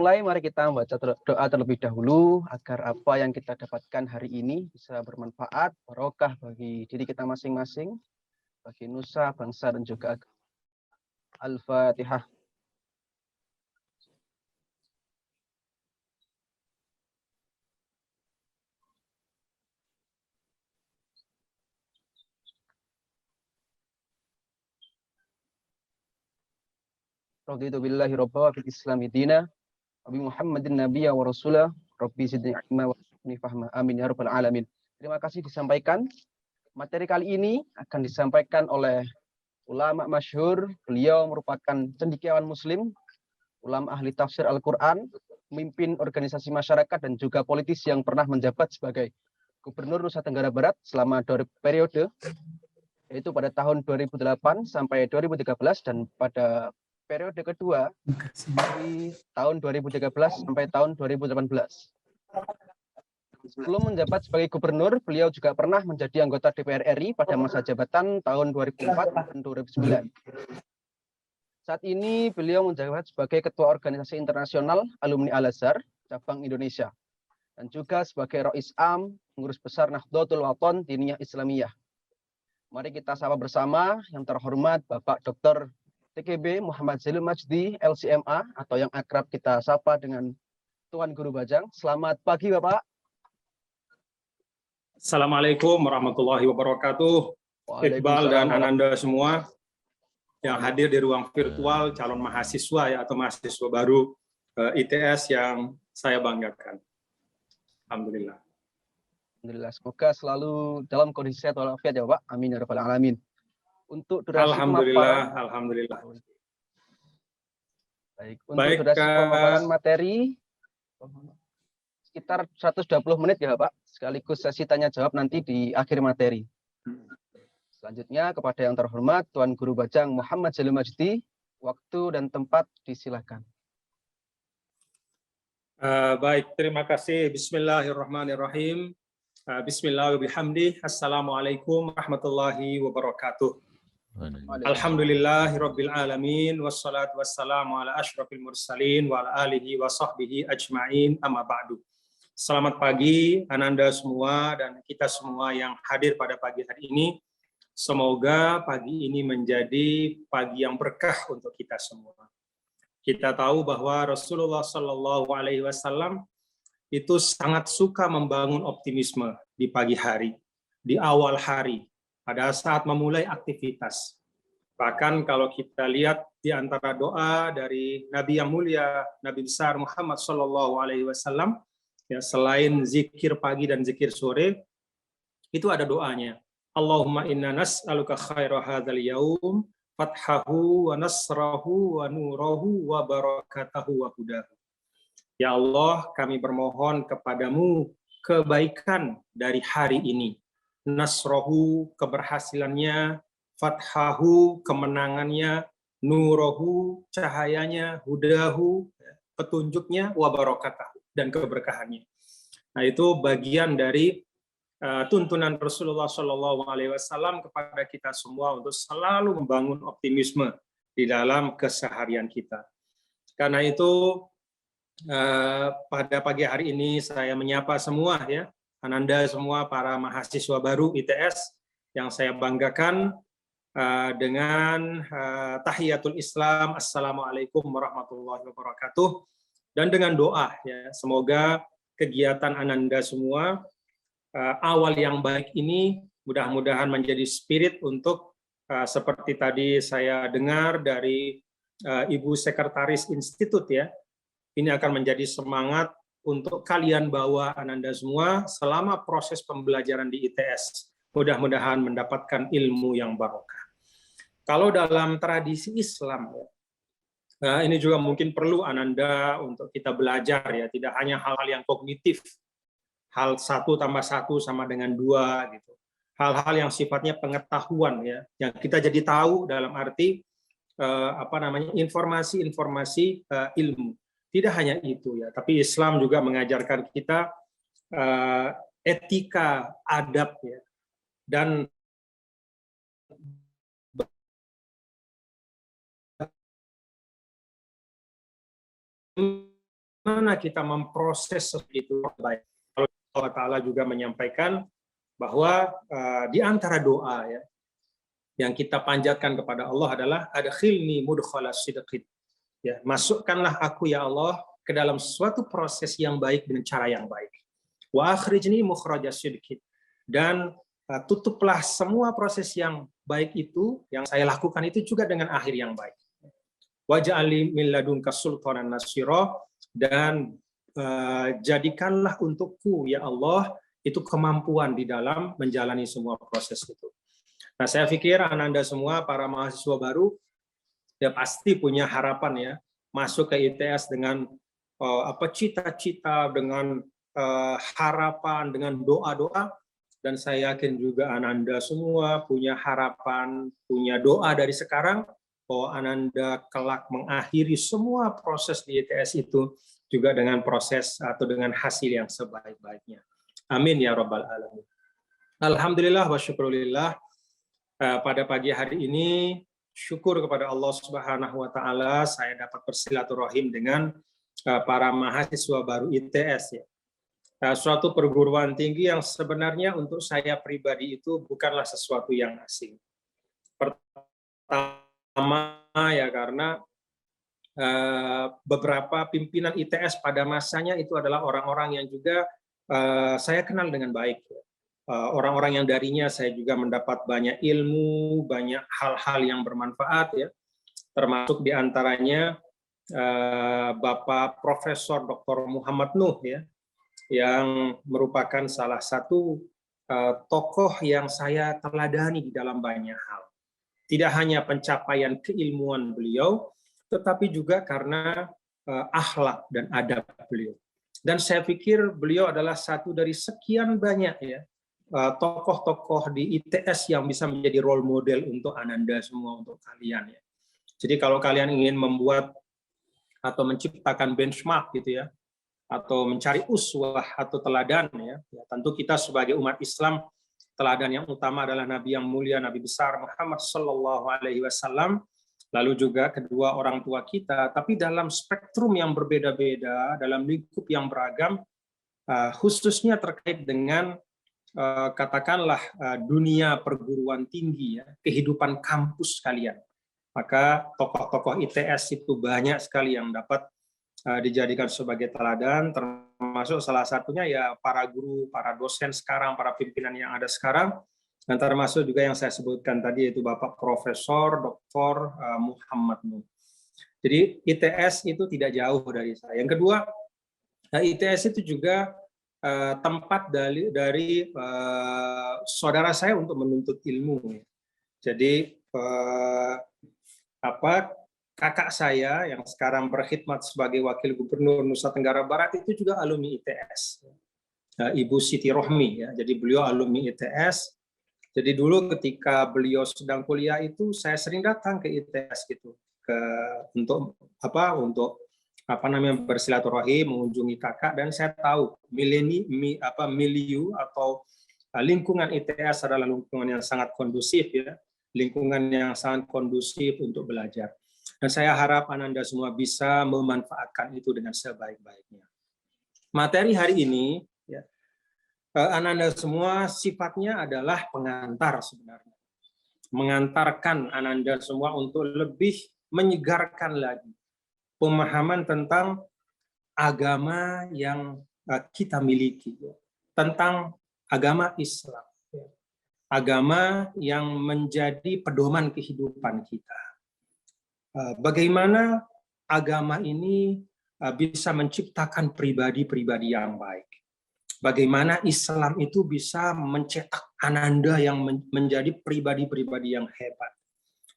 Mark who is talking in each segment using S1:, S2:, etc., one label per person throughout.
S1: mulai, mari kita membaca doa terlebih dahulu agar apa yang kita dapatkan hari ini bisa bermanfaat, barokah bagi diri kita masing-masing, bagi nusa, bangsa, dan juga agama. Al-Fatihah. Raditu billahi robba wa bil islami dina Nabi Muhammadin nabiyya wa rasulah Rabbi zidni ilma wa zidni fahma amin ya rabbal alamin. Terima kasih disampaikan. Materi kali ini akan disampaikan oleh ulama masyhur. Beliau merupakan cendekiawan muslim, ulama ahli tafsir Al-Quran, pemimpin organisasi masyarakat dan juga politisi yang pernah menjabat sebagai Gubernur Nusa Tenggara Barat selama 2 periode, yaitu pada tahun 2008 sampai 2013 dan pada periode kedua dari tahun 2013 sampai tahun 2018. Sebelum menjabat sebagai gubernur, beliau juga pernah menjadi anggota DPR RI pada masa jabatan tahun 2004 dan 2009. Saat ini beliau menjabat sebagai Ketua Organisasi Internasional Alumni Al-Azhar, Cabang Indonesia, dan juga sebagai Rois Am, Pengurus Besar Nahdlatul Wathon Diniyah Islamiyah. Mari kita sapa bersama yang terhormat Bapak Dr. TKB Muhammad Jalil Majdi, LCMA, atau yang akrab kita sapa dengan Tuan Guru Bajang. Selamat pagi, Bapak.
S2: Assalamualaikum warahmatullahi wabarakatuh. Iqbal dan Ananda semua yang hadir di ruang virtual, calon mahasiswa ya atau mahasiswa baru ITS yang saya banggakan. Alhamdulillah.
S1: Alhamdulillah, semoga selalu dalam kondisi sehat walafiat ya Bapak. Amin ya rabbal alamin. Untuk durasi
S2: alhamdulillah,
S1: pemaparan,
S2: alhamdulillah.
S1: Baik, untuk durasi pemaparan materi sekitar 120 menit ya Pak, sekaligus sesi tanya jawab nanti di akhir materi. Selanjutnya kepada yang terhormat Tuan Guru Bajang Muhammad Jalil Majdi, waktu dan tempat disilakan.
S2: Baik, terima kasih. Bismillahirrahmanirrahim. Bismillahirrahmanirrahim. Assalamualaikum warahmatullahi wabarakatuh. Alhamdulillahirabbil alamin wassalatu wassalamu ala asyrafil mursalin wa ala alihi wa sahbihi ajmain amma ba'du. Selamat pagi Ananda semua dan kita semua yang hadir pada pagi hari ini. Semoga pagi ini menjadi pagi yang berkah untuk kita semua. Kita tahu bahwa Rasulullah Shallallahu Alaihi Wasallam itu sangat suka membangun optimisme di pagi hari, di awal hari, pada saat memulai aktivitas. Bahkan kalau kita lihat di antara doa dari Nabi yang mulia, Nabi besar Muhammad Shallallahu Alaihi Wasallam, ya, selain zikir pagi dan zikir sore, itu ada doanya. Allahumma inna nas'aluka khaira hadzal yaum, fathahu wa nasrahu wa nurahu wa barakatahu wa hudahu. Ya Allah, kami bermohon kepadamu kebaikan dari hari ini. Nasrohu, keberhasilannya, fathahu, kemenangannya, nurohu, cahayanya, hudahu, petunjuknya, wa barakatahu, dan keberkahannya. Nah, itu bagian dari tuntunan Rasulullah Shallallahu Alaihi Wasallam kepada kita semua untuk selalu membangun optimisme di dalam keseharian kita. Karena itu pada pagi hari ini saya menyapa semua ya, Ananda semua para mahasiswa baru ITS yang saya banggakan dengan tahiyatul Islam, Assalamualaikum warahmatullahi wabarakatuh, dan dengan doa ya, semoga kegiatan Ananda semua awal yang baik ini mudah-mudahan menjadi spirit untuk seperti tadi saya dengar dari Ibu Sekretaris Institut ya, ini akan menjadi semangat untuk kalian bawa Ananda semua selama proses pembelajaran di ITS. Mudah-mudahan mendapatkan ilmu yang barokah. Kalau dalam tradisi Islam ya, ini juga mungkin perlu Ananda untuk kita belajar ya, tidak hanya hal-hal yang kognitif, hal 1 tambah 1 sama dengan 2 gitu. Hal-hal yang sifatnya pengetahuan ya, yang kita jadi tahu dalam arti informasi-informasi ilmu. Tidak hanya itu ya, tapi Islam juga mengajarkan kita etika, adab ya, dan bagaimana kita memproses itu baik. Allah Ta'ala juga menyampaikan bahwa di antara doa ya yang kita panjatkan kepada Allah adalah adkhilni mudkhala sidqin. Ya, masukkanlah aku ya Allah ke dalam suatu proses yang baik dengan cara yang baik. Wa akhrijni mukhraja sidqin. Dan tutuplah semua proses yang baik itu yang saya lakukan itu juga dengan akhir yang baik. Waj'alni min ladunka sultanan nasira, dan jadikanlah untukku ya Allah itu kemampuan di dalam menjalani semua proses itu. Nah, saya pikir Ananda semua para mahasiswa baru ya pasti punya harapan ya masuk ke ITS dengan cita-cita, dengan harapan, dengan doa-doa, dan saya yakin juga Ananda semua punya harapan, punya doa dari sekarang bahwa Ananda kelak mengakhiri semua proses di ITS itu juga dengan proses atau dengan hasil yang sebaik-baiknya. Amin ya rabbal alamin. Alhamdulillah wa syukurillah. Pada pagi hari ini syukur kepada Allah Subhanahu wa taala saya dapat bersilaturahim dengan para mahasiswa baru ITS ya. Suatu perguruan tinggi yang sebenarnya untuk saya pribadi itu bukanlah sesuatu yang asing. Pertama ya karena beberapa pimpinan ITS pada masanya itu adalah orang-orang yang juga saya kenal dengan baik. Orang-orang yang darinya saya juga mendapat banyak ilmu, banyak hal-hal yang bermanfaat ya, termasuk diantaranya Bapak Profesor Dr. Muhammad Nuh ya, yang merupakan salah satu tokoh yang saya teladani di dalam banyak hal. Tidak hanya pencapaian keilmuan beliau, tetapi juga karena akhlak dan adab beliau. Dan saya pikir beliau adalah satu dari sekian banyak ya tokoh-tokoh di ITS yang bisa menjadi role model untuk Ananda semua, untuk kalian ya. Jadi kalau kalian ingin membuat atau menciptakan benchmark gitu ya, atau mencari uswah atau teladan ya, tentu kita sebagai umat Islam teladan yang utama adalah Nabi yang mulia, Nabi besar Muhammad Sallallahu Alaihi Wasallam, lalu juga kedua orang tua kita, tapi dalam spektrum yang berbeda-beda, dalam lingkup yang beragam, khususnya terkait dengan katakanlah dunia perguruan tinggi ya, kehidupan kampus kalian. Maka tokoh-tokoh ITS itu banyak sekali yang dapat dijadikan sebagai teladan, termasuk salah satunya ya para guru, para dosen sekarang, para pimpinan yang ada sekarang, dan termasuk juga yang saya sebutkan tadi yaitu Bapak Profesor Dr. Muhammad Nuh. Jadi ITS itu tidak jauh dari saya. Yang kedua, ITS itu juga tempat dari saudara saya untuk menuntut ilmu. Jadi kakak saya yang sekarang berkhidmat sebagai Wakil Gubernur Nusa Tenggara Barat itu juga alumni ITS, Ibu Siti Rohmi ya. Jadi beliau alumni ITS. Jadi dulu ketika beliau sedang kuliah itu saya sering datang ke ITS gitu untuk bersilaturahim, mengunjungi kakak, dan saya tahu milieu atau lingkungan ITS adalah lingkungan yang sangat kondusif ya, lingkungan yang sangat kondusif untuk belajar. Dan saya harap Ananda semua bisa memanfaatkan itu dengan sebaik-baiknya. Materi hari ini ya, Ananda semua sifatnya adalah pengantar sebenarnya. Mengantarkan Ananda semua untuk lebih menyegarkan lagi pemahaman tentang agama yang kita miliki, tentang agama Islam, agama yang menjadi pedoman kehidupan kita. Bagaimana agama ini bisa menciptakan pribadi-pribadi yang baik. Bagaimana Islam itu bisa mencetak Ananda yang menjadi pribadi-pribadi yang hebat,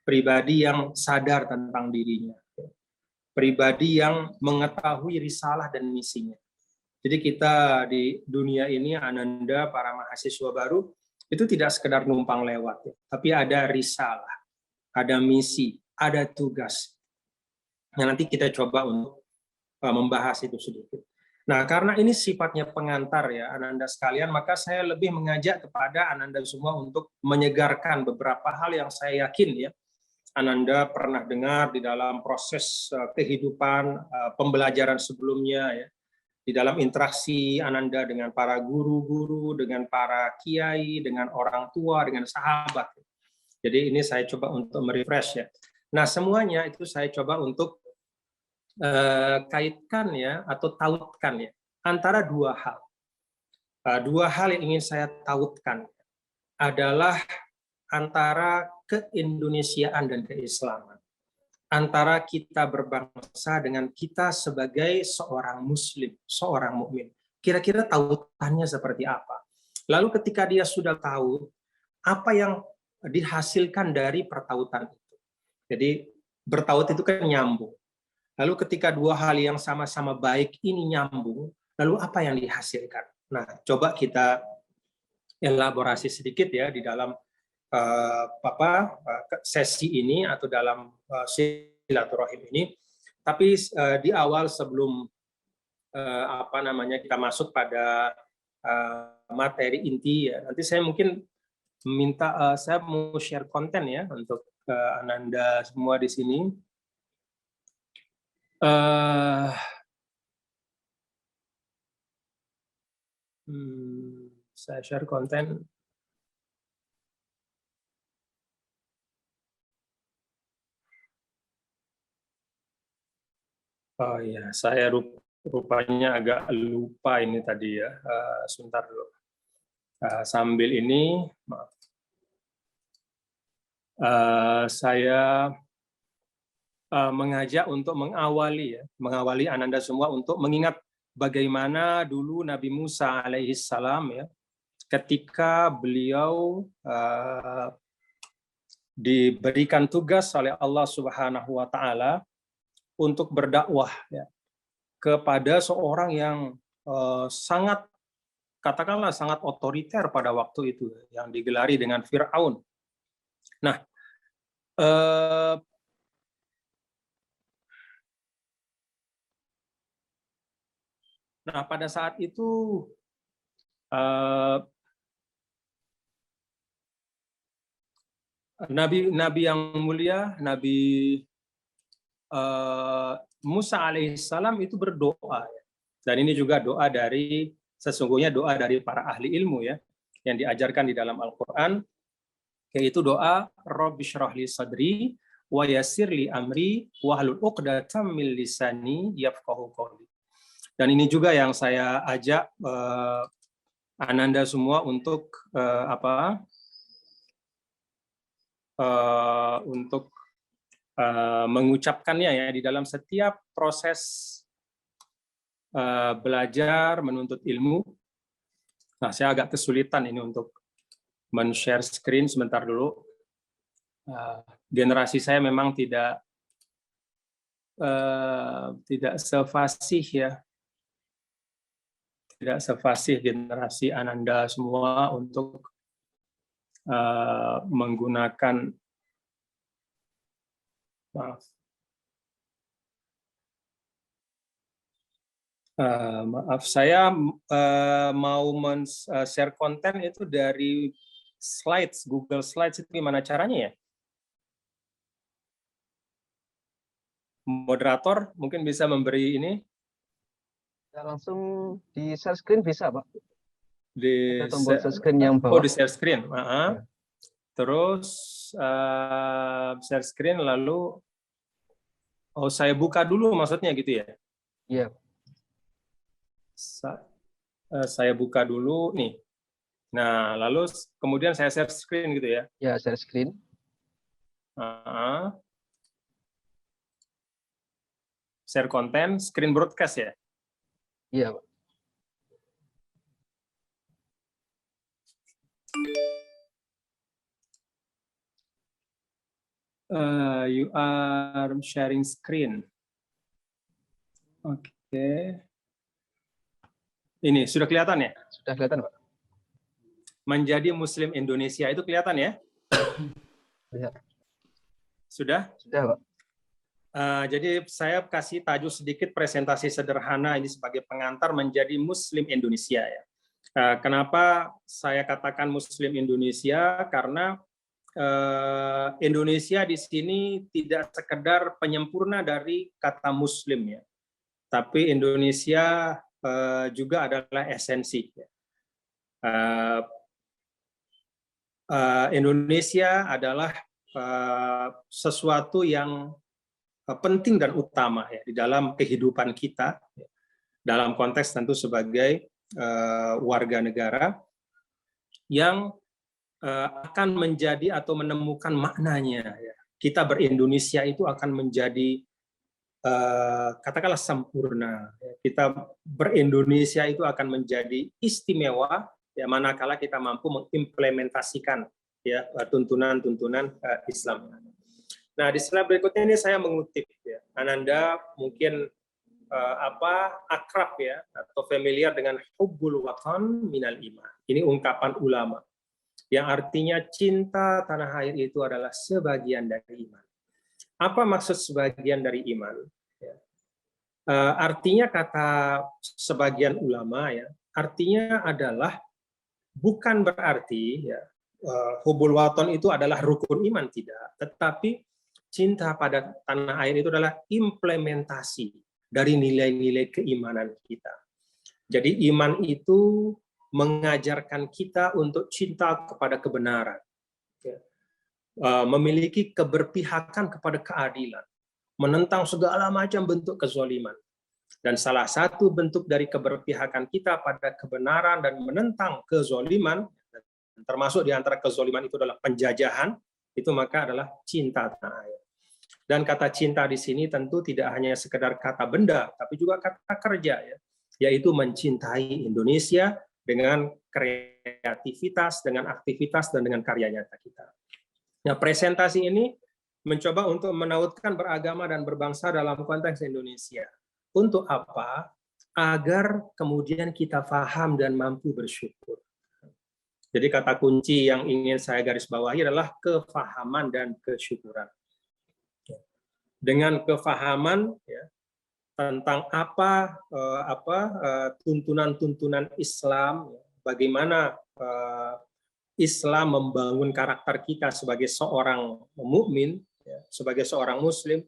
S2: pribadi yang sadar tentang dirinya, pribadi yang mengetahui risalah dan misinya. Jadi kita di dunia ini, Ananda, para mahasiswa baru, itu tidak sekedar numpang lewat, ya, tapi ada risalah, ada misi, ada tugas. Nah, nanti kita coba untuk membahas itu sedikit. Nah, karena ini sifatnya pengantar ya, Ananda sekalian, maka saya lebih mengajak kepada Ananda semua untuk menyegarkan beberapa hal yang saya yakin ya, Ananda pernah dengar di dalam proses kehidupan pembelajaran sebelumnya, ya, di dalam interaksi Ananda dengan para guru-guru, dengan para kiai, dengan orang tua, dengan sahabat. Jadi ini saya coba untuk merefresh, ya. Nah, semuanya itu saya coba untuk kaitkan, ya, atau tautkan, ya, antara dua hal. Dua hal yang ingin saya tautkan adalah antara keindonesiaan dan keislaman, antara kita berbangsa dengan kita sebagai seorang muslim, seorang mukmin. Kira-kira tautannya seperti apa? Lalu ketika dia sudah tahu, apa yang dihasilkan dari pertautan itu? Jadi bertaut itu kan nyambung. Lalu ketika dua hal yang sama-sama baik ini nyambung, lalu apa yang dihasilkan? Nah, coba kita elaborasi sedikit, ya, di dalam sesi ini atau dalam silaturahim ini. Tapi di awal sebelum kita masuk pada materi inti, ya, nanti saya mungkin minta saya mau share konten, ya, untuk Ananda semua di sini. Saya share konten. Oh iya, saya rupanya agak lupa ini tadi, ya. Sebentar dulu. Sambil ini, maaf. Saya mengajak untuk mengawali Ananda semua untuk mengingat bagaimana dulu Nabi Musa alaihissalam, ya, ketika beliau diberikan tugas oleh Allah Subhanahu wa Ta'ala untuk berdakwah, ya, kepada seorang yang sangat, katakanlah, sangat otoriter pada waktu itu, yang digelari dengan Fir'aun. Nah, pada saat itu Nabi yang mulia, Nabi Musa alaihissalam itu berdoa, ya. Dan ini juga sesungguhnya doa dari para ahli ilmu, ya, yang diajarkan di dalam Al-Quran, yaitu doa Rabbi shrah li sadri wa yassir li amri wahlul 'uqdatam min lisani yafqahu qawli. Dan ini juga yang saya ajak Ananda semua untuk mengucapkannya, ya, di dalam setiap proses belajar menuntut ilmu. Nah, saya agak kesulitan ini untuk men-share screen sebentar dulu. Generasi saya memang tidak sefasih, ya, tidak sefasih generasi Ananda semua untuk menggunakan, maaf, saya mau share konten itu dari slides, Google Slides. Itu gimana caranya, ya? Moderator mungkin bisa memberi ini.
S1: Ya, langsung di share screen bisa, Pak.
S2: Di
S1: ada tombol share screen yang bawah.
S2: Oh, di share screen. Ya. Terus share screen, lalu saya buka dulu maksudnya, gitu, ya?
S1: Iya.
S2: Saya buka dulu nih. Nah, lalu kemudian saya share screen, gitu, ya?
S1: Ya, share screen.
S2: Share konten, screen broadcast, ya?
S1: Iya, Pak.
S2: You are sharing screen. Oke. Ini sudah kelihatan, ya?
S1: Sudah kelihatan, Pak.
S2: Menjadi Muslim Indonesia itu kelihatan, ya?
S1: Ya.
S2: Sudah?
S1: Sudah, Pak.
S2: Jadi saya kasih tajuk sedikit presentasi sederhana ini sebagai pengantar menjadi Muslim Indonesia, ya. Kenapa saya katakan Muslim Indonesia? Karena Indonesia di sini tidak sekedar penyempurna dari kata Muslim ya, tapi Indonesia juga adalah esensi. Indonesia adalah sesuatu yang penting dan utama ya di dalam kehidupan kita, dalam konteks tentu sebagai warga negara yang akan menjadi atau menemukan maknanya. Ya. Kita ber-Indonesia itu akan menjadi katakanlah sempurna. Kita ber-Indonesia itu akan menjadi istimewa ya manakala kita mampu mengimplementasikan ya tuntunan-tuntunan Islam. Nah, di slide berikutnya ini saya mengutip ya. Ananda mungkin akrab ya atau familiar dengan hubbul watan minal iman. Ini ungkapan ulama yang artinya cinta tanah air itu adalah sebagian dari iman. Apa maksud sebagian dari iman? Artinya kata sebagian ulama ya, artinya adalah bukan berarti ya hubbul watan itu adalah rukun iman, tidak, tetapi cinta pada tanah air itu adalah implementasi dari nilai-nilai keimanan kita. Jadi iman itu mengajarkan kita untuk cinta kepada kebenaran, memiliki keberpihakan kepada keadilan, menentang segala macam bentuk kezaliman. Dan salah satu bentuk dari keberpihakan kita pada kebenaran dan menentang kezaliman, termasuk di antara kezaliman itu adalah penjajahan, itu maka adalah cinta tanah air. Dan kata cinta di sini tentu tidak hanya sekedar kata benda, tapi juga kata kerja, ya, yaitu mencintai Indonesia dengan kreativitas, dengan aktivitas, dan dengan karya nyata kita. Nah, presentasi ini mencoba untuk menautkan beragama dan berbangsa dalam konteks Indonesia. Untuk apa? Agar kemudian kita paham dan mampu bersyukur. Jadi kata kunci yang ingin saya garis bawahi adalah kefahaman dan kesyukuran. Dengan kefahaman ya, tentang tuntunan-tuntunan Islam, bagaimana Islam membangun karakter kita sebagai seorang mukmin, ya, sebagai seorang Muslim,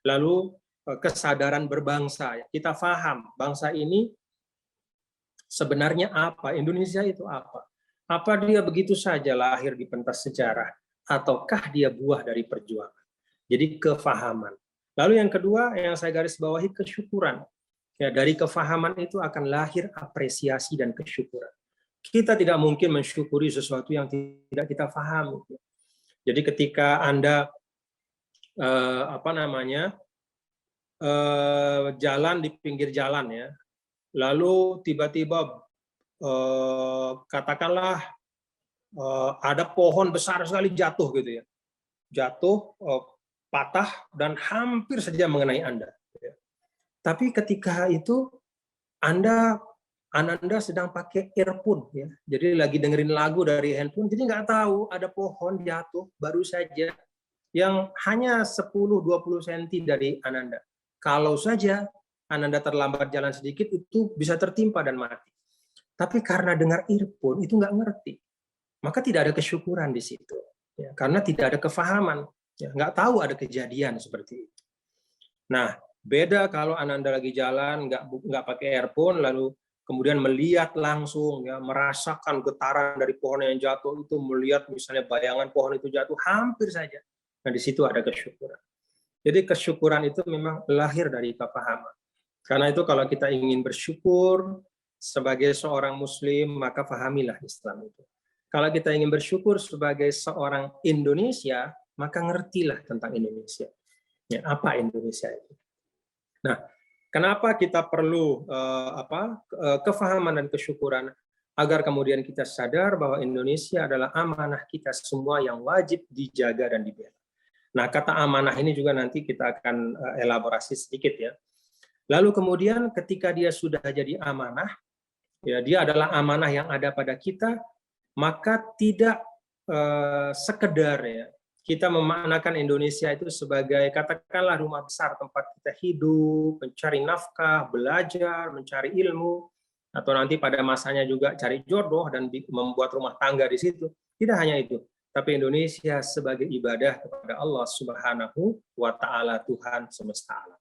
S2: lalu kesadaran berbangsa. Ya. Kita paham bangsa ini sebenarnya apa, Indonesia itu apa. Apa dia begitu saja lahir di pentas sejarah, ataukah dia buah dari perjuangan. Jadi kefahaman. Lalu yang kedua yang saya garis bawahi kesyukuran. Ya, dari kefahaman itu akan lahir apresiasi dan kesyukuran. Kita tidak mungkin mensyukuri sesuatu yang tidak kita pahami. Jadi ketika Anda jalan di pinggir jalan ya, lalu tiba-tiba katakanlah ada pohon besar sekali jatuh gitu ya, jatuh patah dan hampir saja mengenai Anda. Tapi ketika itu Anda sedang pakai earphone ya, jadi lagi dengerin lagu dari handphone, jadi nggak tahu ada pohon jatuh baru saja yang hanya 10-20 cm dari Ananda. Kalau saja Ananda terlambat jalan sedikit, itu bisa tertimpa dan mati. Tapi karena dengar earphone itu nggak ngerti, maka tidak ada kesyukuran di situ, ya, karena tidak ada kefahaman, ya, nggak tahu ada kejadian seperti itu. Nah, beda kalau Ananda lagi jalan nggak pakai earphone, lalu kemudian melihat langsung, ya, merasakan getaran dari pohon yang jatuh itu, melihat misalnya bayangan pohon itu jatuh hampir saja. Nah, di situ ada kesyukuran. Jadi kesyukuran itu memang lahir dari kepahaman. Karena itu kalau kita ingin bersyukur sebagai seorang Muslim, maka pahamilah Islam itu. Kalau kita ingin bersyukur sebagai seorang Indonesia, maka ngertilah tentang Indonesia. Ya, apa Indonesia itu? Nah, kenapa kita perlu kefahaman dan kesyukuran? Agar kemudian kita sadar bahwa Indonesia adalah amanah kita semua yang wajib dijaga dan dibela. Nah, kata amanah ini juga nanti kita akan elaborasi sedikit ya. Lalu kemudian ketika dia sudah jadi amanah, ya, dia adalah amanah yang ada pada kita, maka tidak sekedar ya kita memaknakan Indonesia itu sebagai katakanlah rumah besar tempat kita hidup, mencari nafkah, belajar, mencari ilmu, atau nanti pada masanya juga cari jodoh dan membuat rumah tangga di situ. Tidak hanya itu, tapi Indonesia sebagai ibadah kepada Allah Subhanahu wa Ta'ala, Tuhan semesta alam.